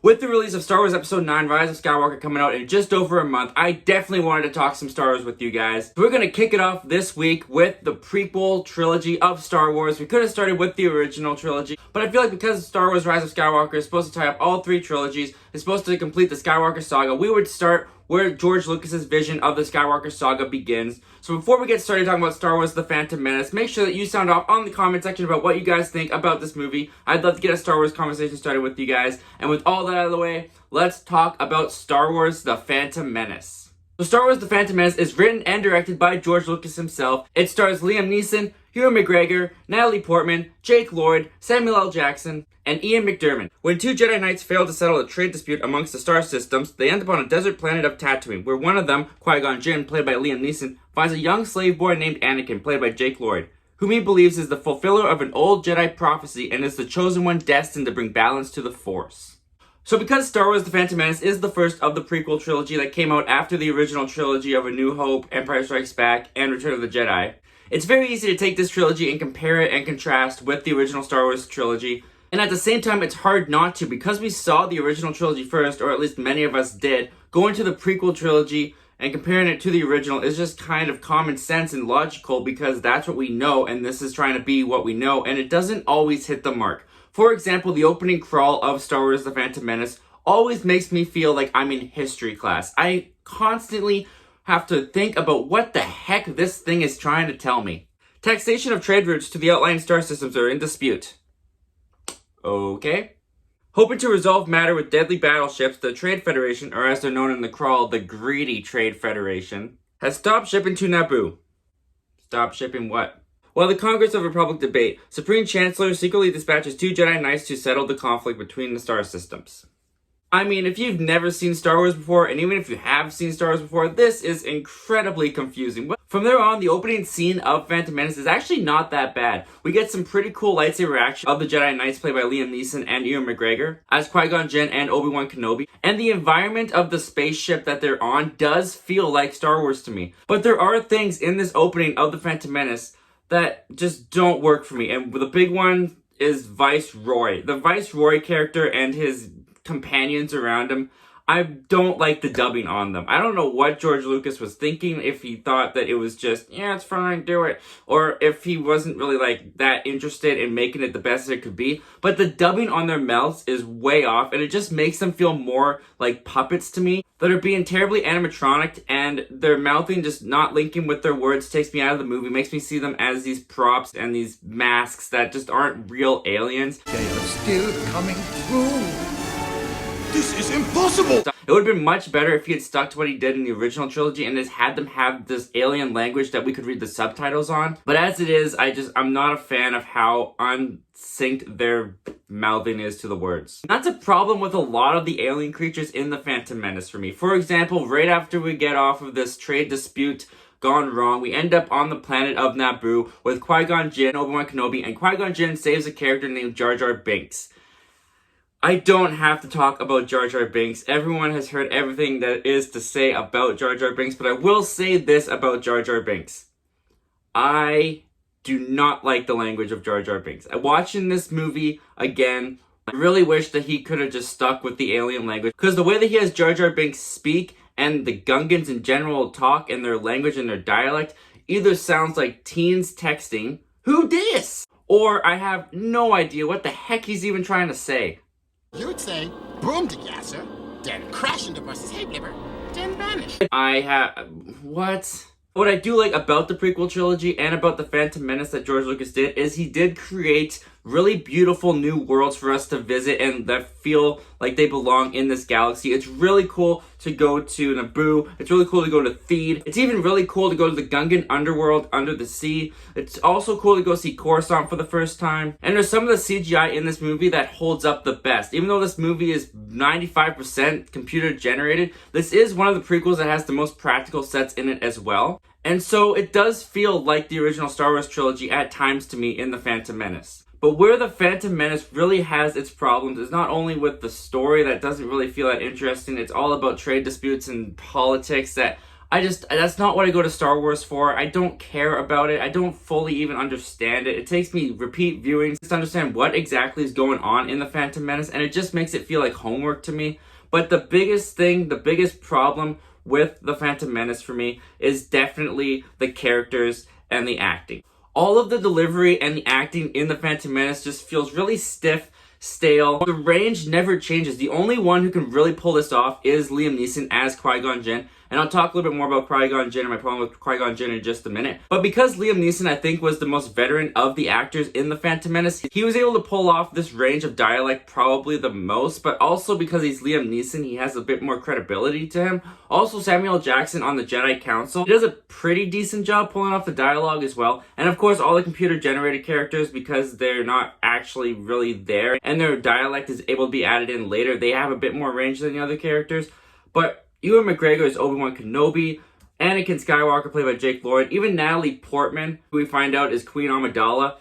With the release of Star Wars Episode 9, Rise of Skywalker coming out in just over a month, I definitely wanted to talk some Star Wars with you guys. We're going to kick it off this week with the prequel trilogy of Star Wars. We could have started with the original trilogy, but I feel like because Star Wars Rise of Skywalker is supposed to tie up all three trilogies, it's supposed to complete the Skywalker Saga, we would start where George Lucas's vision of the Skywalker Saga begins. So before we get started talking about Star Wars The Phantom Menace, make sure that you sound off on the comment section about what you guys think about this movie. I'd love to get a Star Wars conversation started with you guys. And with all that out of the way, let's talk about Star Wars The Phantom Menace. So Star Wars The Phantom Menace is written and directed by George Lucas himself. It stars Liam Neeson, Ewan McGregor, Natalie Portman, Jake Lloyd, Samuel L. Jackson, and Ian McDiarmid. When two Jedi Knights fail to settle a trade dispute amongst the star systems, they end up on a desert planet of Tatooine, where one of them, Qui-Gon Jinn, played by Liam Neeson, finds a young slave boy named Anakin, played by Jake Lloyd, whom he believes is the fulfiller of an old Jedi prophecy and is the chosen one destined to bring balance to the Force. So because Star Wars The Phantom Menace is the first of the prequel trilogy that came out after the original trilogy of A New Hope, Empire Strikes Back, and Return of the Jedi, it's very easy to take this trilogy and compare it and contrast with the original Star Wars trilogy. And at the same time, it's hard not to, because we saw the original trilogy first, or at least many of us did. Going to the prequel trilogy and comparing it to the original is just kind of common sense and logical, because that's what we know, and this is trying to be what we know, and it doesn't always hit the mark. For example, the opening crawl of Star Wars The Phantom Menace always makes me feel like I'm in history class. I constantly have to think about what the heck this thing is trying to tell me. Taxation of trade routes to the outlying star systems are in dispute. Okay. Hoping to resolve matter with deadly battleships, the Trade Federation, or as they're known in the crawl, the Greedy Trade Federation, has stopped shipping to Naboo. Stop shipping what? While the Congress of Republic debate, Supreme Chancellor secretly dispatches two Jedi Knights to settle the conflict between the star systems. I mean, if you've never seen Star Wars before, and even if you have seen Star Wars before, this is incredibly confusing. From there on, the opening scene of Phantom Menace is actually not that bad. We get some pretty cool lightsaber action of the Jedi Knights played by Liam Neeson and Ewan McGregor as Qui-Gon Jinn and Obi-Wan Kenobi. And the environment of the spaceship that they're on does feel like Star Wars to me. But there are things in this opening of the Phantom Menace that just don't work for me. And the big one is Viceroy. The Viceroy character and his companions around him, I don't like the dubbing on them. I don't know what George Lucas was thinking, if he thought that it was just, yeah, it's fine, do it, or if he wasn't really like that interested in making it the best it could be. But the dubbing on their mouths is way off, and it just makes them feel more like puppets to me that are being terribly animatronic, and their mouthing just not linking with their words takes me out of the movie, makes me see them as these props and these masks that just aren't real aliens. They are still coming through. This is impossible! It would have been much better if he had stuck to what he did in the original trilogy and just had them have this alien language that we could read the subtitles on. But as it is, I'm not a fan of how unsynced their mouthing is to the words. That's a problem with a lot of the alien creatures in The Phantom Menace for me. For example, right after we get off of this trade dispute gone wrong, we end up on the planet of Naboo with Qui-Gon Jinn, Obi-Wan Kenobi, and Qui-Gon Jinn saves a character named Jar Jar Binks. I don't have to talk about Jar Jar Binks. Everyone has heard everything that is to say about Jar Jar Binks, but I will say this about Jar Jar Binks. I do not like the language of Jar Jar Binks. Watching this movie again, I really wish that he could have just stuck with the alien language, because the way that he has Jar Jar Binks speak and the Gungans in general talk and their language and their dialect either sounds like teens texting, "Who dis?" or I have no idea what the heck he's even trying to say. You would say, boom to gasser, then crash into buses, hey blibber, then vanish. What I do like about the prequel trilogy and about the Phantom Menace that George Lucas did is he did create really beautiful new worlds for us to visit and that feel like they belong in this galaxy. It's really cool to go to Naboo. It's really cool to go to Theed. It's even really cool to go to the Gungan underworld under the sea. It's also cool to go see Coruscant for the first time. And there's some of the CGI in this movie that holds up the best. Even though this movie is 95% computer generated, this is one of the prequels that has the most practical sets in it as well. And so it does feel like the original Star Wars trilogy at times to me in The Phantom Menace. But where The Phantom Menace really has its problems is not only with the story that doesn't really feel that interesting, it's all about trade disputes and politics that That's not what I go to Star Wars for. I don't care about it. I don't fully even understand it. It takes me repeat viewings to understand what exactly is going on in The Phantom Menace, and it just makes it feel like homework to me. But the biggest problem with The Phantom Menace for me is definitely the characters and the acting. All of the delivery and the acting in The Phantom Menace just feels really stiff, stale. The range never changes. The only one who can really pull this off is Liam Neeson as Qui-Gon Jinn. And I'll talk a little bit more about Qui-Gon Jinn and my problem with Qui-Gon Jinn in just a minute. But because Liam Neeson, I think, was the most veteran of the actors in The Phantom Menace, he was able to pull off this range of dialect probably the most, but also because he's Liam Neeson, he has a bit more credibility to him. Also, Samuel L. Jackson on the Jedi Council, he does a pretty decent job pulling off the dialogue as well. And of course, all the computer-generated characters, because they're not actually really there, and their dialect is able to be added in later, they have a bit more range than the other characters. But Ewan McGregor is Obi-Wan Kenobi, Anakin Skywalker played by Jake Lloyd, even Natalie Portman, who we find out is Queen Amidala.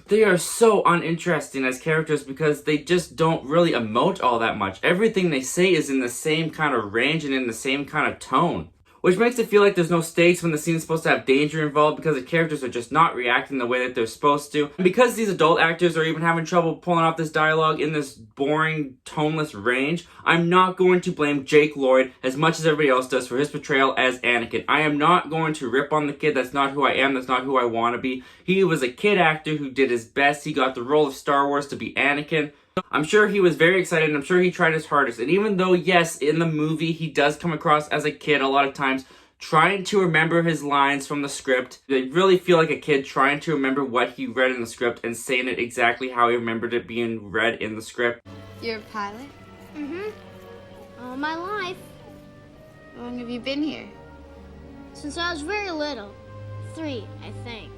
They are so uninteresting as characters because they just don't really emote all that much. Everything they say is in the same kind of range and in the same kind of tone, which makes it feel like there's no stakes when the scene's supposed to have danger involved because the characters are just not reacting the way that they're supposed to. And because these adult actors are even having trouble pulling off this dialogue in this boring, toneless range, I'm not going to blame Jake Lloyd as much as everybody else does for his portrayal as Anakin. I am not going to rip on the kid. That's not who I am. That's not who I want to be. He was a kid actor who did his best. He got the role of Star Wars to be Anakin. I'm sure he was very excited, and I'm sure he tried his hardest. And even though, yes, in the movie, he does come across as a kid a lot of times, trying to remember his lines from the script, they really feel like a kid trying to remember what he read in the script and saying it exactly how he remembered it being read in the script. You're a pilot? Mm-hmm. All my life. How long have you been here? Since I was very little. 3, I think.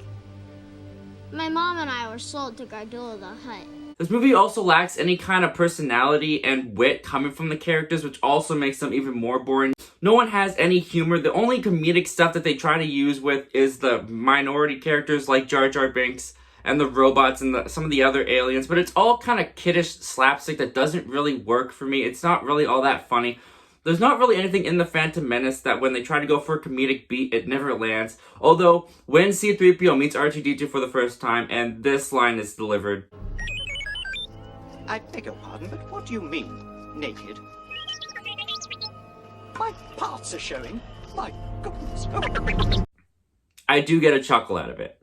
My mom and I were sold to Gardula the Hutt. This movie also lacks any kind of personality and wit coming from the characters, which also makes them even more boring. No one has any humor. The only comedic stuff that they try to use with is the minority characters like Jar Jar Binks and the robots and some of the other aliens, but it's all kind of kiddish slapstick that doesn't really work for me. It's not really all that funny. There's not really anything in The Phantom Menace that when they try to go for a comedic beat, it never lands. Although, when C-3PO meets R2-D2 for the first time, and this line is delivered. I beg your pardon, but what do you mean, naked? My parts are showing. My goodness. Oh. I do get a chuckle out of it.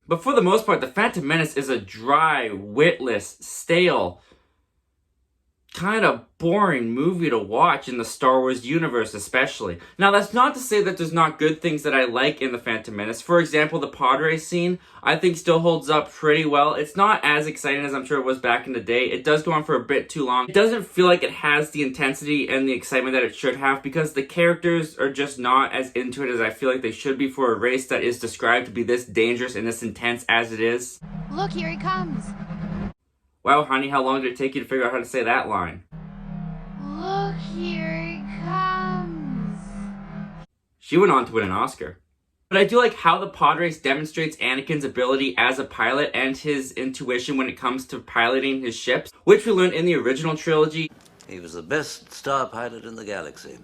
But for the most part, The Phantom Menace is a dry, witless, stale, kind of boring movie to watch in the Star Wars universe especially. Now that's not to say that there's not good things that I like in The Phantom Menace. For example, the pod race scene I think still holds up pretty well. It's not as exciting as I'm sure it was back in the day. It does go on for a bit too long. It doesn't feel like it has the intensity and the excitement that it should have because the characters are just not as into it as I feel like they should be for a race that is described to be this dangerous and this intense as it is. Look, here he comes. Wow, honey, how long did it take you to figure out how to say that line? Look, here he comes. She went on to win an Oscar. But I do like how the pod race demonstrates Anakin's ability as a pilot and his intuition when it comes to piloting his ships, which we learned in the original trilogy. He was the best star pilot in the galaxy.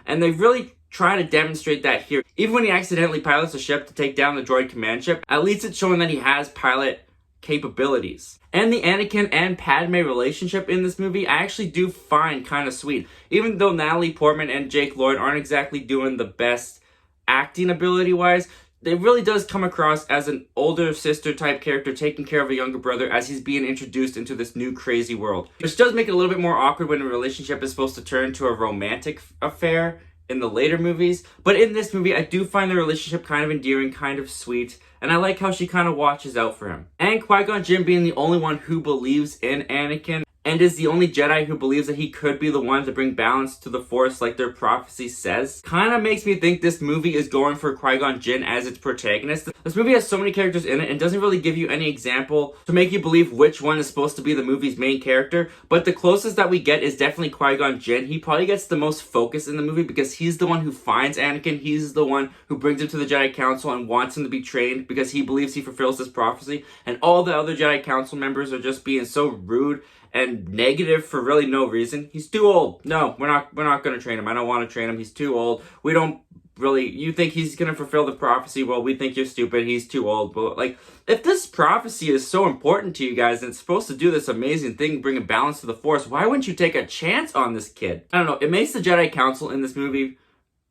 And they really try to demonstrate that here. Even when he accidentally pilots a ship to take down the droid command ship, at least it's showing that he has pilot capabilities. And the Anakin and Padme relationship in this movie I actually do find kind of sweet. Even though Natalie Portman and Jake Lloyd aren't exactly doing the best acting ability-wise, it really does come across as an older sister type character taking care of a younger brother as he's being introduced into this new crazy world. Which does make it a little bit more awkward when a relationship is supposed to turn to a romantic affair in the later movies. But in this movie, I do find the relationship kind of endearing, kind of sweet, and I like how she kind of watches out for him. And Qui-Gon Jinn being the only one who believes in Anakin, and is the only Jedi who believes that he could be the one to bring balance to the Force like their prophecy says, kind of makes me think this movie is going for Qui-Gon Jinn as its protagonist. This movie has so many characters in it and doesn't really give you any example to make you believe which one is supposed to be the movie's main character, but the closest that we get is definitely Qui-Gon Jinn. He probably gets the most focus in the movie because he's the one who finds Anakin, he's the one who brings him to the Jedi Council and wants him to be trained because he believes he fulfills this prophecy, and all the other Jedi Council members are just being so rude and negative for really no reason. He's too old. No, we're not going to train him. I don't want to train him. He's too old. We don't really, you think he's gonna fulfill the prophecy, well, we think you're stupid, he's too old. But like, if this prophecy is so important to you guys and it's supposed to do this amazing thing, bring a balance to the Force, why wouldn't you take a chance on this kid? I don't know, it makes the Jedi Council in this movie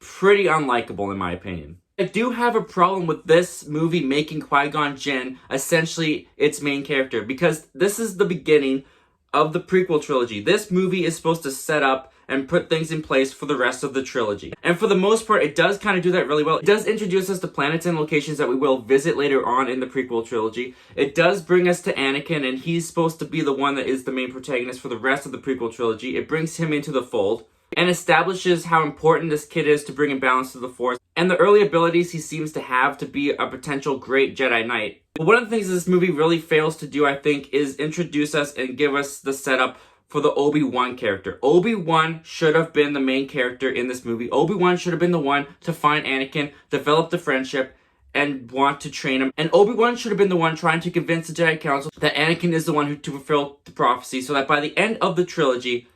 pretty unlikable in my opinion. I do have a problem with this movie making Qui-Gon Jinn essentially its main character, because this is the beginning of the prequel trilogy. This movie is supposed to set up and put things in place for the rest of the trilogy. And for the most part, it does kind of do that really well. It does introduce us to planets and locations that we will visit later on in the prequel trilogy. It does bring us to Anakin, and he's supposed to be the one that is the main protagonist for the rest of the prequel trilogy. It brings him into the fold and establishes how important this kid is to bring in balance to the Force and the early abilities he seems to have to be a potential great Jedi Knight. But one of the things this movie really fails to do, I think, is introduce us and give us the setup for the Obi-Wan character. Obi-Wan should have been the main character in this movie. Obi-Wan should have been the one to find Anakin, develop the friendship, and want to train him. And Obi-Wan should have been the one trying to convince the Jedi Council that Anakin is the one who to fulfill the prophecy, so that by the end of the trilogy,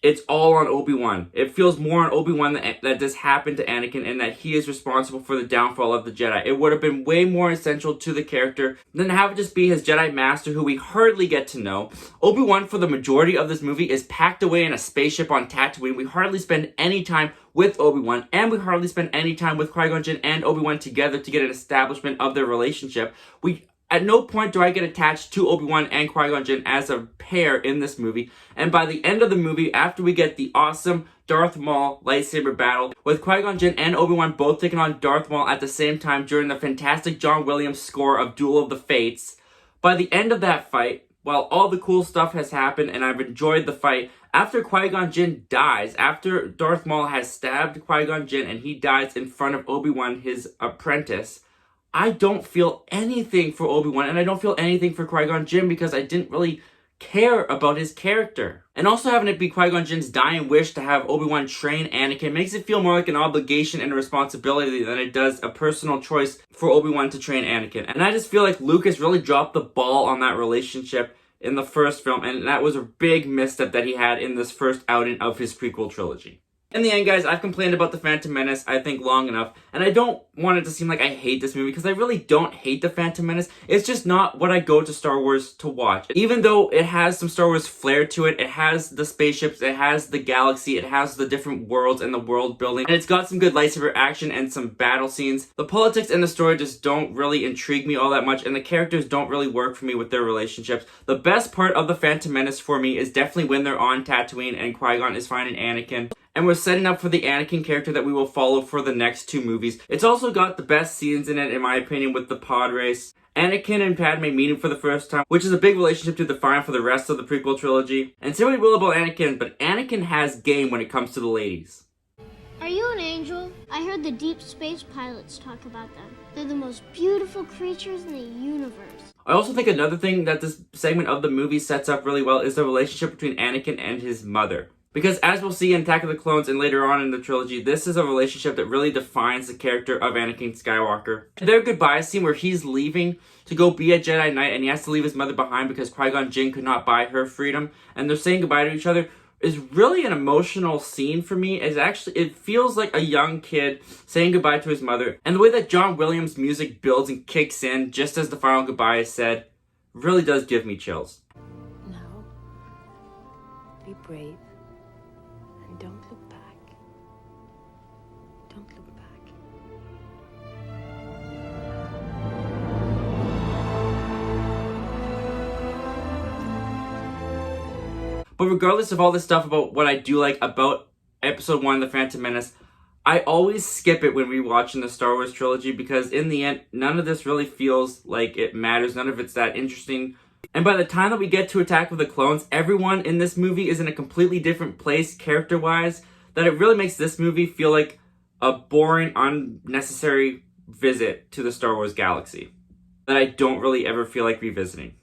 it's all on Obi-Wan. It feels more on Obi-Wan that this happened to Anakin and that he is responsible for the downfall of the Jedi. It would have been way more essential to the character than to have it just be his Jedi Master, who we hardly get to know. Obi-Wan, for the majority of this movie, is packed away in a spaceship on Tatooine. We hardly spend any time with Obi-Wan, and we hardly spend any time with Qui-Gon Jinn and Obi-Wan together to get an establishment of their relationship. At no point do I get attached to Obi-Wan and Qui-Gon Jinn as a pair in this movie. And by the end of the movie, after we get the awesome Darth Maul lightsaber battle, with Qui-Gon Jinn and Obi-Wan both taking on Darth Maul at the same time during the fantastic John Williams score of Duel of the Fates, by the end of that fight, while all the cool stuff has happened and I've enjoyed the fight, after Qui-Gon Jinn dies, after Darth Maul has stabbed Qui-Gon Jinn and he dies in front of Obi-Wan, his apprentice, I don't feel anything for Obi-Wan, and I don't feel anything for Qui-Gon Jinn because I didn't really care about his character. And also having it be Qui-Gon Jinn's dying wish to have Obi-Wan train Anakin makes it feel more like an obligation and a responsibility than it does a personal choice for Obi-Wan to train Anakin. And I just feel like Lucas really dropped the ball on that relationship in the first film, and that was a big misstep that he had in this first outing of his prequel trilogy. In the end, guys, I've complained about The Phantom Menace, I think, long enough. And I don't want it to seem like I hate this movie, because I really don't hate The Phantom Menace. It's just not what I go to Star Wars to watch. Even though it has some Star Wars flair to it, it has the spaceships, it has the galaxy, it has the different worlds and the world building, and it's got some good lightsaber action and some battle scenes. The politics and the story just don't really intrigue me all that much, and the characters don't really work for me with their relationships. The best part of The Phantom Menace for me is definitely when they're on Tatooine and Qui-Gon is finding Anakin. And we're setting up for the Anakin character that we will follow for the next two movies. It's also got the best scenes in it, in my opinion, with the pod race. Anakin and Padme meeting for the first time, which is a big relationship to define for the rest of the prequel trilogy. And say what you will about Anakin, but Anakin has game when it comes to the ladies. Are you an angel? I heard the deep space pilots talk about them. They're the most beautiful creatures in the universe. I also think another thing that this segment of the movie sets up really well is the relationship between Anakin and his mother. Because as we'll see in Attack of the Clones and later on in the trilogy, this is a relationship that really defines the character of Anakin Skywalker. Their goodbye scene where he's leaving to go be a Jedi Knight and he has to leave his mother behind because Qui-Gon Jinn could not buy her freedom, and they're saying goodbye to each other, is really an emotional scene for me. It feels like a young kid saying goodbye to his mother. And the way that John Williams' music builds and kicks in just as the final goodbye is said really does give me chills. No. Be brave. Don't look back. Don't look back. But regardless of all this stuff about what I do like about Episode 1, The Phantom Menace, I always skip it when rewatching the Star Wars trilogy because in the end, none of this really feels like it matters. None of it's that interesting. And by the time that we get to Attack of the Clones, everyone in this movie is in a completely different place character-wise, that it really makes this movie feel like a boring, unnecessary visit to the Star Wars galaxy that I don't really ever feel like revisiting.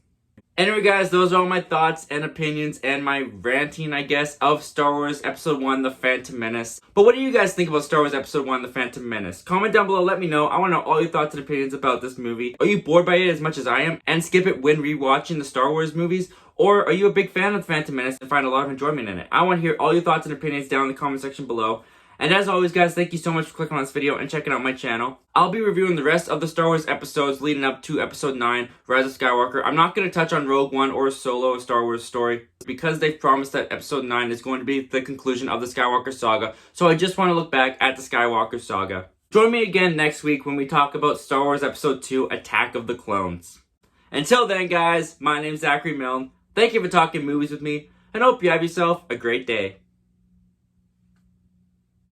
Anyway, guys, those are all my thoughts and opinions and my ranting, I guess, of Star Wars Episode 1, The Phantom Menace. But what do you guys think about Star Wars Episode 1, The Phantom Menace? Comment down below, let me know. I want to know all your thoughts and opinions about this movie. Are you bored by it as much as I am and skip it when rewatching the Star Wars movies? Or are you a big fan of The Phantom Menace and find a lot of enjoyment in it? I want to hear all your thoughts and opinions down in the comment section below. And as always, guys, thank you so much for clicking on this video and checking out my channel. I'll be reviewing the rest of the Star Wars episodes leading up to Episode 9, Rise of Skywalker. I'm not going to touch on Rogue One or Solo, a Star Wars story, because they've promised that Episode 9 is going to be the conclusion of the Skywalker Saga. So I just want to look back at the Skywalker Saga. Join me again next week when we talk about Star Wars Episode 2, Attack of the Clones. Until then, guys, my name's Zachary Milne. Thank you for talking movies with me, and hope you have yourself a great day.